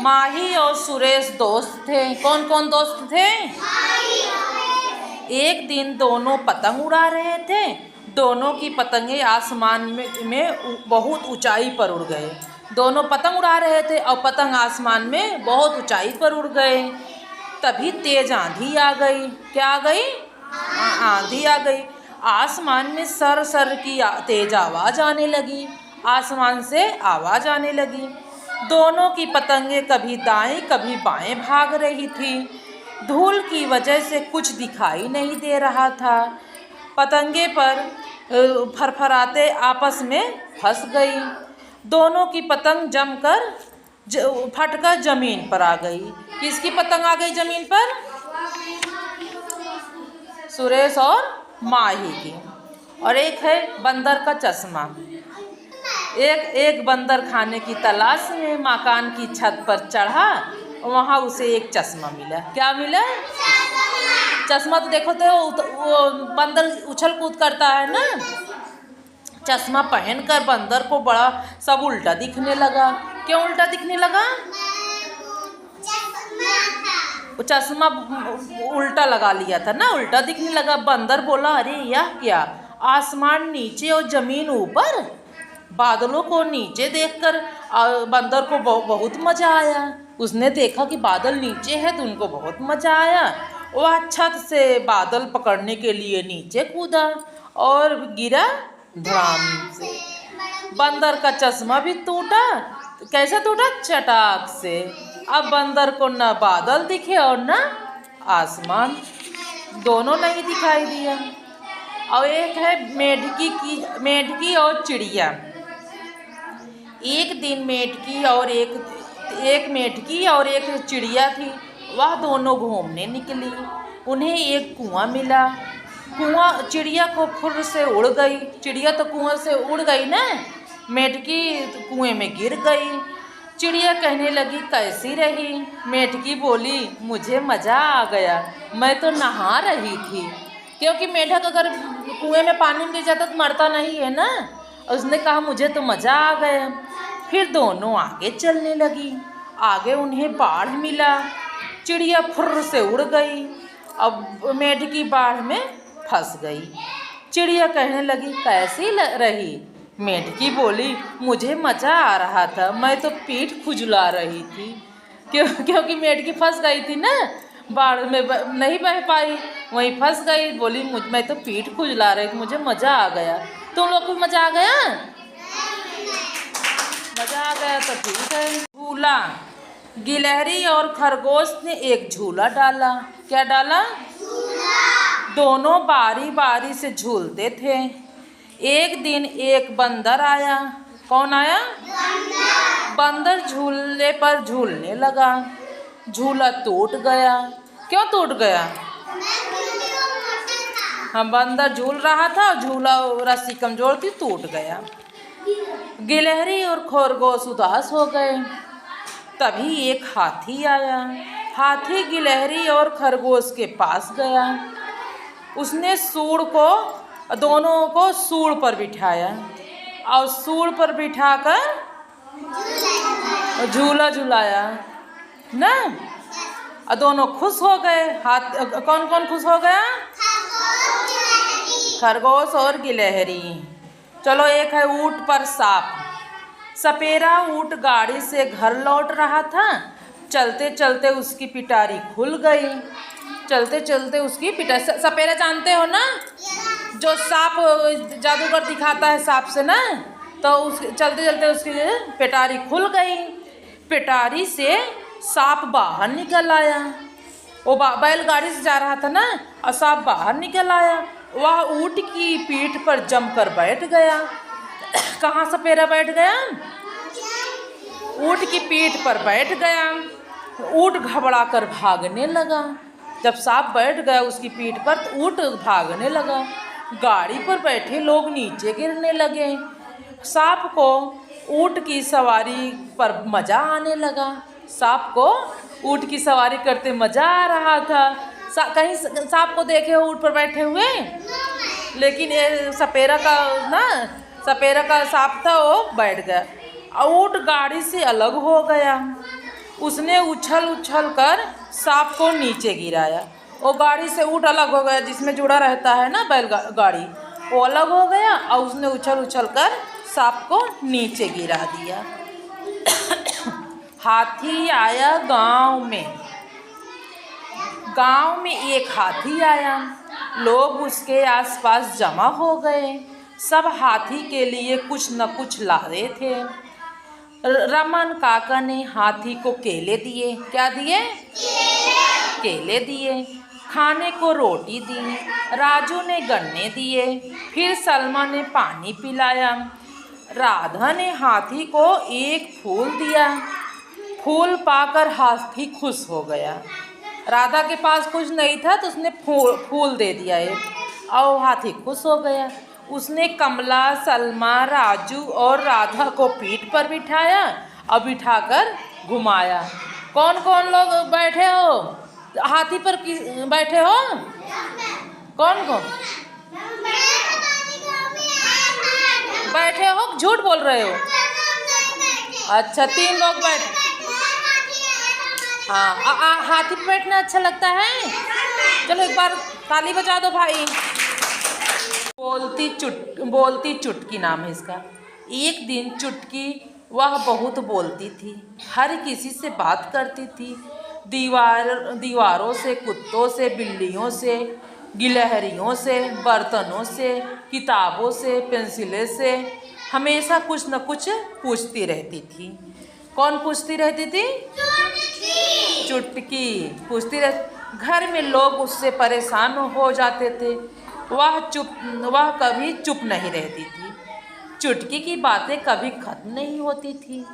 माही और सुरेश दोस्त थे। कौन कौन दोस्त थे? एक दिन दोनों पतंग उड़ा रहे थे। दोनों की पतंगे आसमान में बहुत ऊंचाई पर उड़ गए। दोनों पतंग उड़ा रहे थे और पतंग आसमान में बहुत ऊंचाई पर उड़ गए। तभी तेज आंधी आ गई। क्या आ गई? आंधी आ गई। आसमान में सर सर की तेज आवाज़ आने लगी। आसमान से आवाज़ आने लगी। दोनों की पतंगे कभी दाएं कभी बाएं भाग रही थी। धूल की वजह से कुछ दिखाई नहीं दे रहा था। पतंगे पर फरफराते आपस में फंस गई। दोनों की पतंग जमकर फटकर जमीन पर आ गई। किसकी पतंग आ गई जमीन पर? सुरेश और माही की। और एक है बंदर का चश्मा। एक बंदर खाने की तलाश में मकान की छत पर चढ़ा। वहाँ उसे एक चश्मा मिला। क्या मिला? चश्मा। तो देखो तो वो बंदर उछल कूद करता है ना। चश्मा पहनकर बंदर को बड़ा सब उल्टा दिखने लगा। क्यों उल्टा दिखने लगा? चश्मा उल्टा लगा लिया था ना, उल्टा दिखने लगा। बंदर बोला, अरे यह क्या? आसमान नीचे और जमीन ऊपर। बादलों को नीचे देखकर बंदर को बहुत मज़ा आया। उसने देखा कि बादल नीचे है तो उनको बहुत मज़ा आया। वह छत से बादल पकड़ने के लिए नीचे कूदा और गिरा धड़ाम से। बंदर का चश्मा भी टूटा। कैसे टूटा? चटाक से। अब बंदर को न बादल दिखे और न आसमान, दोनों नहीं दिखाई दिया। और एक है मेढकी और चिड़िया। एक दिन मेढकी और एक चिड़िया थी। वह दोनों घूमने निकली। उन्हें एक कुआं मिला। चिड़िया को फुर्र से उड़ गई। चिड़िया तो कुआं से उड़ गई ना, मेढकी कुएं में गिर गई। चिड़िया कहने लगी, कैसी रही? मेढकी बोली, मुझे मज़ा आ गया, मैं तो नहा रही थी। क्योंकि मेढक अगर कुएं में पानी में गिर जाता तो मरता नहीं है ना। उसने कहा, मुझे तो मज़ा आ गया। फिर दोनों आगे चलने लगी। आगे उन्हें बाढ़ मिला। चिड़िया फुर्र से उड़ गई। अब मेढकी बाढ़ में फंस गई। चिड़िया कहने लगी, कैसी रही? मेढकी बोली, मुझे मज़ा आ रहा था, मैं तो पीठ खुजला रही थी। क्योंकि मेढकी फंस गई थी ना, बाढ़ में नहीं बह पाई, वहीं फंस गई। बोली, मैं तो पीठ खुजला रही थी, मुझे मज़ा आ गया। तुम लोग को मज़ा आ गया? मज़ा आ गया तो ठीक है। झूला। गिलहरी और खरगोश ने एक झूला डाला। क्या डाला? दोनों बारी बारी से झूलते थे। एक दिन एक बंदर आया। कौन आया? बंदर झूले पर झूलने लगा। झूला टूट गया। क्यों टूट गया? हम बंदर झूल रहा था, झूला रस्सी कमजोर थी, टूट गया। गिलहरी और खरगोश उदास हो गए। तभी एक हाथी आया। हाथी गिलहरी और खरगोश के पास गया। उसने दोनों को सूंड पर बिठाया और सूंड पर बिठाकर झूला झुलाया ना। और दोनों खुश हो गए। कौन कौन खुश हो गया? खरगोश और गिलहरी। चलो, एक है ऊंट पर सांप। सपेरा ऊंट गाड़ी से घर लौट रहा था। चलते चलते उसकी पिटारी खुल गई। चलते चलते उसकी पिटारी, सपेरा जानते हो ना, जो सांप जादूगर दिखाता है सांप से ना, तो चलते चलते उसकी पिटारी खुल गई। पिटारी से सांप बाहर निकल आया। वो बैलगाड़ी से जा रहा था ना, और सांप बाहर निकल आया। वह ऊंट की पीठ पर जमकर बैठ गया। कहाँ सपेरा बैठ गया? ऊंट की पीठ पर बैठ गया। ऊंट घबरा कर भागने लगा। जब सांप बैठ गया उसकी पीठ पर तो ऊंट भागने लगा। गाड़ी पर बैठे लोग नीचे गिरने लगे। सांप को ऊंट की सवारी पर मज़ा आने लगा। सांप को ऊंट की सवारी करते मज़ा आ रहा था। कहीं सांप को देखे हो ऊंट पर बैठे हुए? लेकिन ये सपेरा का सांप था, वो बैठ गया। ऊंट गाड़ी से अलग हो गया। उसने उछल उछल कर सांप को नीचे गिराया। वो गाड़ी से ऊँट अलग हो गया, जिसमें जुड़ा रहता है ना बैल गाड़ी, वो अलग हो गया और उसने उछल उछल कर सांप को नीचे गिरा दिया। हाथी आया गांव में। गांव में एक हाथी आया। लोग उसके आसपास जमा हो गए। सब हाथी के लिए कुछ न कुछ ला रहे थे। रमन काका ने हाथी को केले दिए। क्या दिए? केले दिए। खाने को रोटी दी। राजू ने गन्ने दिए। फिर सलमा ने पानी पिलाया। राधा ने हाथी को एक फूल दिया। फूल पाकर हाथी खुश हो गया। राधा के पास कुछ नहीं था तो उसने फूल दे दिया एक, और हाथी खुश हो गया। उसने कमला, सलमा, राजू और राधा को पीठ पर बिठाया और बिठाकर घुमाया। कौन कौन लोग बैठे हो हाथी पर? बैठे हो कौन कौन बैठे हो? झूठ बोल रहे हो। अच्छा, 3 लोग बैठे। हाँ, हाथी पे बैठना अच्छा लगता है। चलो एक बार ताली बजा दो भाई। बोलती चुटकी नाम है इसका। एक दिन चुटकी, वह बहुत बोलती थी, हर किसी से बात करती थी। दीवारों से, कुत्तों से, बिल्लियों से, गिलहरियों से, बर्तनों से, किताबों से, पेंसिलें से, हमेशा कुछ न कुछ पूछती रहती थी। कौन पूछती रहती थी? चुटकी पूछती रहती। घर में लोग उससे परेशान हो जाते थे। वह कभी चुप नहीं रहती थी। चुटकी की बातें कभी खत्म नहीं होती थी।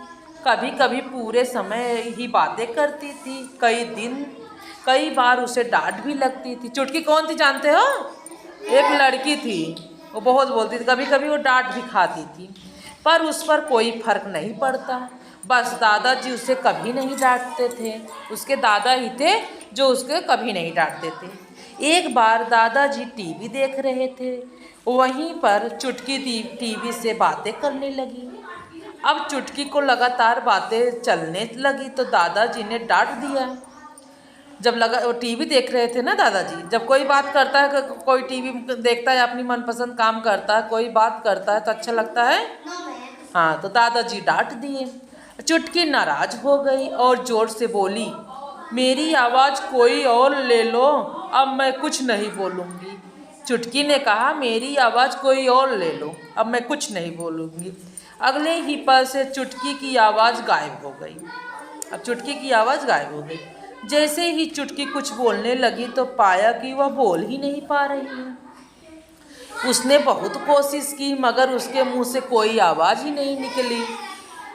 कभी कभी पूरे समय ही बातें करती थी। कई बार उसे डांट भी लगती थी। चुटकी कौन थी जानते हो? एक लड़की थी, वो बहुत बोलती थी। कभी कभी वो डांट भी खाती थी, पर उस पर कोई फर्क नहीं पड़ता। बस दादाजी उसे कभी नहीं डांटते थे। उसके दादा ही थे जो उसके कभी नहीं डांटते थे। एक बार दादाजी टीवी देख रहे थे। वहीं पर चुटकी टीवी से बातें करने लगी। अब चुटकी को लगातार बातें चलने लगी तो दादाजी ने डांट दिया। जब वो टीवी देख रहे थे ना दादाजी, जब कोई बात करता है, कोई टीवी देखता है, अपनी मनपसंद काम करता है, कोई बात करता है तो अच्छा लगता है। हाँ, तो दादाजी डांट दिए। चुटकी नाराज हो गई और जोर से बोली, मेरी आवाज़ कोई और ले लो, अब मैं कुछ नहीं बोलूँगी। चुटकी ने कहा, मेरी आवाज़ कोई और ले लो, अब मैं कुछ नहीं बोलूँगी। अगले ही पल से चुटकी की आवाज़ गायब हो गई। अब चुटकी की आवाज़ गायब हो गई। जैसे ही चुटकी कुछ बोलने लगी तो पाया कि वह बोल ही नहीं पा रही है। उसने बहुत कोशिश की मगर उसके मुंह से कोई आवाज़ ही नहीं निकली।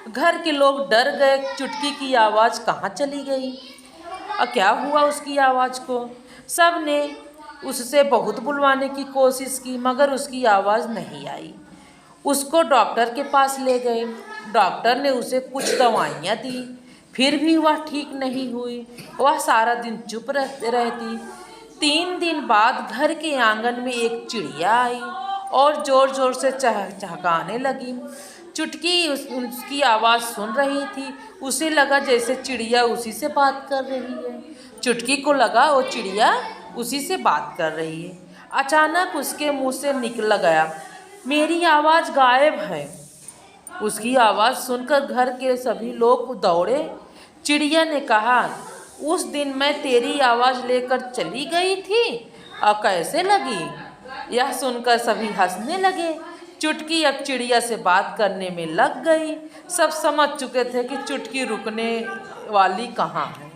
घर के लोग डर गए, चुटकी की आवाज़ कहाँ चली गई और क्या हुआ उसकी आवाज़ को। सब ने उससे बहुत बुलवाने की कोशिश की मगर उसकी आवाज़ नहीं आई। उसको डॉक्टर के पास ले गए। डॉक्टर ने उसे कुछ दवाइयाँ दी, फिर भी वह ठीक नहीं हुई। वह सारा दिन चुप रहती। 3 दिन बाद घर के आंगन में एक चिड़िया आई और ज़ोर ज़ोर से चहचहाने लगी। चुटकी उसकी आवाज़ सुन रही थी। उसे लगा जैसे चिड़िया उसी से बात कर रही है। चुटकी को लगा वो चिड़िया उसी से बात कर रही है। अचानक उसके मुंह से निकल गया, मेरी आवाज़ गायब है। उसकी आवाज़ सुनकर घर के सभी लोग दौड़े। चिड़िया ने कहा, उस दिन मैं तेरी आवाज़ लेकर चली गई थी और कैसे लगी? यह सुनकर सभी हंसने लगे। चुटकी अब चिड़िया से बात करने में लग गई। सब समझ चुके थे कि चुटकी रुकने वाली कहाँ है,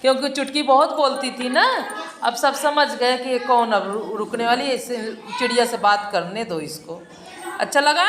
क्योंकि चुटकी बहुत बोलती थी ना। अब सब समझ गए कि कौन अब रुकने वाली है। इसे चिड़िया से बात करने दो इसको। अच्छा लगा?